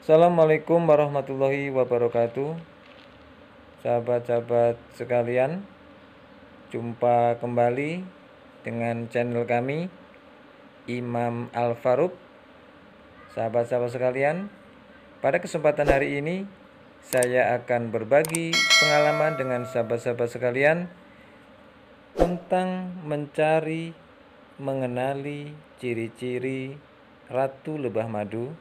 Assalamualaikum warahmatullahi wabarakatuh. Sahabat-sahabat sekalian, jumpa kembali dengan channel kami Imam Al Faruq. Sahabat-sahabat sekalian, pada kesempatan hari ini saya akan berbagi pengalaman dengan sahabat-sahabat sekalian tentang mengenali ciri-ciri ratu lebah madu,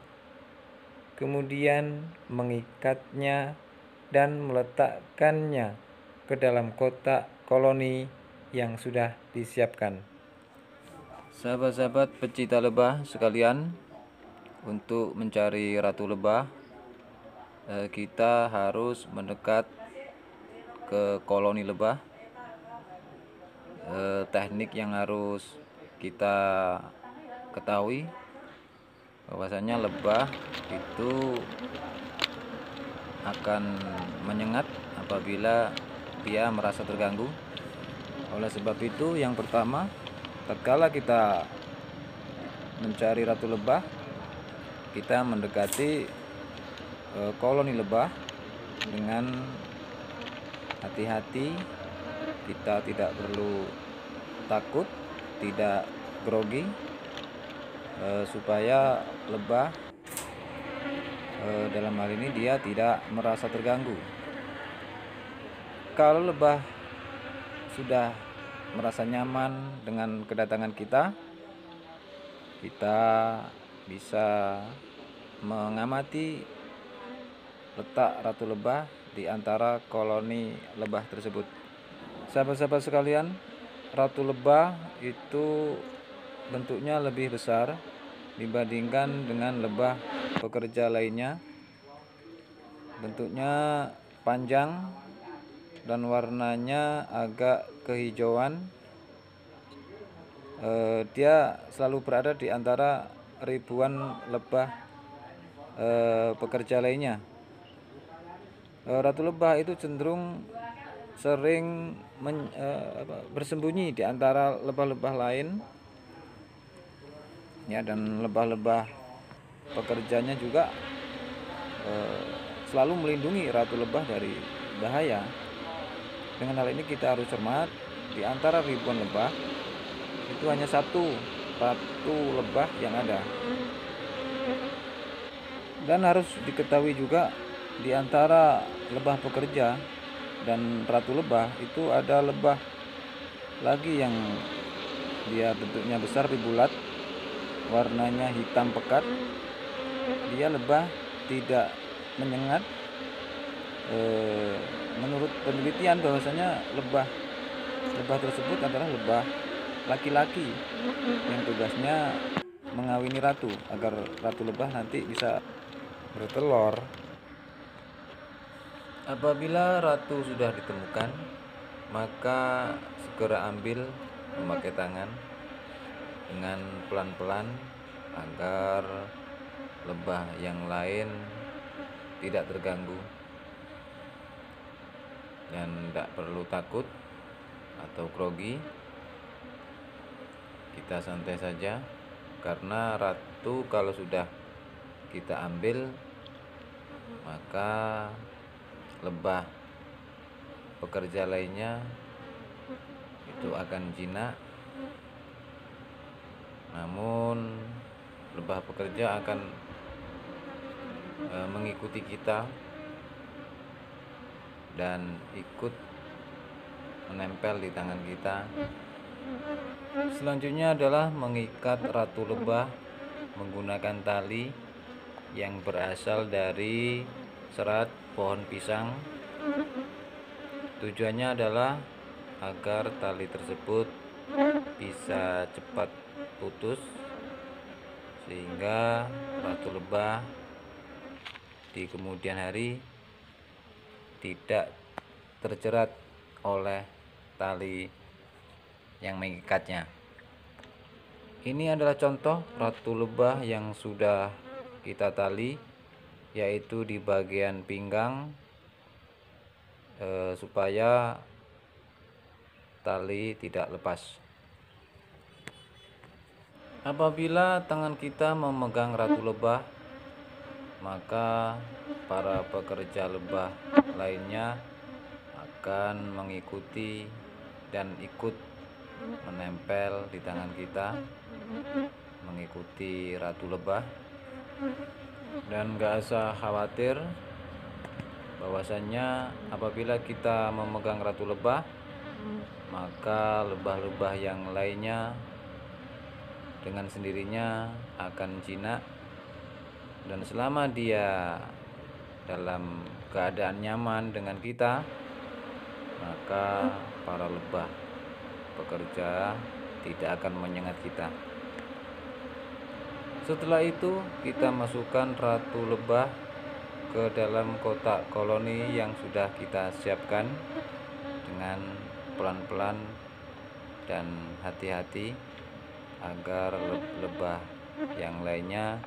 kemudian mengikatnya dan meletakkannya ke dalam kotak koloni yang sudah disiapkan. Sahabat-sahabat pecinta lebah sekalian, untuk mencari ratu lebah kita harus mendekat ke koloni lebah. Teknik yang harus kita ketahui bahwasanya lebah itu akan menyengat apabila dia merasa terganggu. Oleh sebab itu, yang pertama, tatkala kita mencari ratu lebah, kita mendekati koloni lebah dengan hati-hati. Kita tidak perlu takut, tidak grogi, supaya lebah dalam hal ini dia tidak merasa terganggu. Kalau lebah sudah merasa nyaman dengan kedatangan kita bisa mengamati letak ratu lebah di antara koloni lebah tersebut. Sahabat-sahabat sekalian, ratu lebah itu bentuknya lebih besar dibandingkan dengan lebah pekerja lainnya. Bentuknya panjang dan warnanya agak kehijauan. Dia selalu berada di antara ribuan lebah pekerja lainnya. Ratu lebah itu cenderung sering bersembunyi di antara lebah-lebah lain, ya, dan lebah-lebah pekerjanya juga selalu melindungi ratu lebah dari bahaya. Dengan hal ini kita harus cermat, di antara ribuan lebah itu hanya satu ratu lebah yang ada. Dan harus diketahui juga, di antara lebah pekerja dan ratu lebah itu ada lebah lagi yang dia bentuknya besar tapi bulat, warnanya hitam pekat. Dia lebah tidak menyengat. Menurut penelitian bahwasanya lebah tersebut adalah lebah laki-laki yang tugasnya mengawini ratu agar ratu lebah nanti bisa bertelur. Apabila ratu sudah ditemukan, maka segera ambil memakai tangan dengan pelan-pelan agar lebah yang lain tidak terganggu, dan tidak perlu takut atau grogi. Kita santai saja, karena ratu kalau sudah kita ambil, maka lebah pekerja lainnya itu akan jinak. Namun lebah pekerja akan mengikuti kita dan ikut menempel di tangan kita. Selanjutnya adalah mengikat ratu lebah menggunakan tali yang berasal dari serat pohon pisang. Tujuannya adalah agar tali tersebut bisa cepat putus, sehingga ratu lebah di kemudian hari tidak terjerat oleh tali yang mengikatnya. Ini adalah contoh ratu lebah yang sudah kita tali, yaitu di bagian pinggang, supaya tali tidak lepas. Apabila tangan kita memegang ratu lebah, maka para pekerja lebah lainnya akan mengikuti dan ikut menempel di tangan kita, mengikuti ratu lebah. Dan gak usah khawatir bahwasannya apabila kita memegang ratu lebah, maka lebah-lebah yang lainnya dengan sendirinya akan jinak. Dan selama dia dalam keadaan nyaman dengan kita, maka para lebah pekerja tidak akan menyengat kita. Setelah itu kita masukkan ratu lebah ke dalam kotak koloni yang sudah kita siapkan dengan pelan-pelan dan hati-hati agar lebah yang lainnya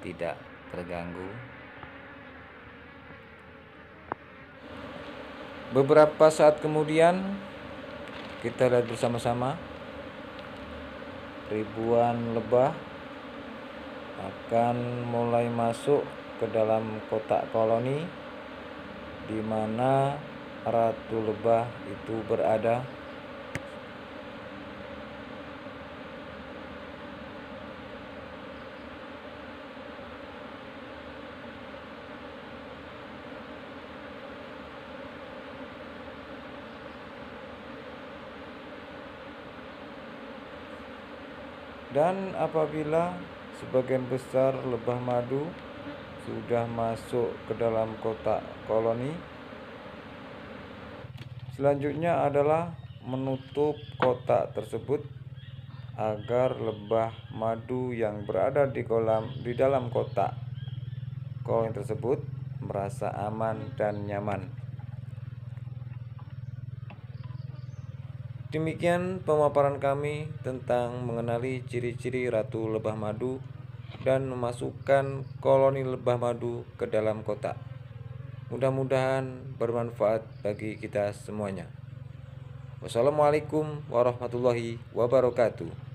tidak terganggu. Beberapa saat kemudian kita lihat bersama-sama ribuan lebah akan mulai masuk ke dalam kotak koloni di mana ratu lebah itu berada. Dan apabila sebagian besar lebah madu sudah masuk ke dalam kotak koloni, selanjutnya adalah menutup kotak tersebut agar lebah madu yang berada di dalam kotak koloni tersebut merasa aman dan nyaman. Demikian pemaparan kami tentang mengenali ciri-ciri ratu lebah madu dan memasukkan koloni lebah madu ke dalam kotak. Mudah-mudahan bermanfaat bagi kita semuanya. Wassalamualaikum warahmatullahi wabarakatuh.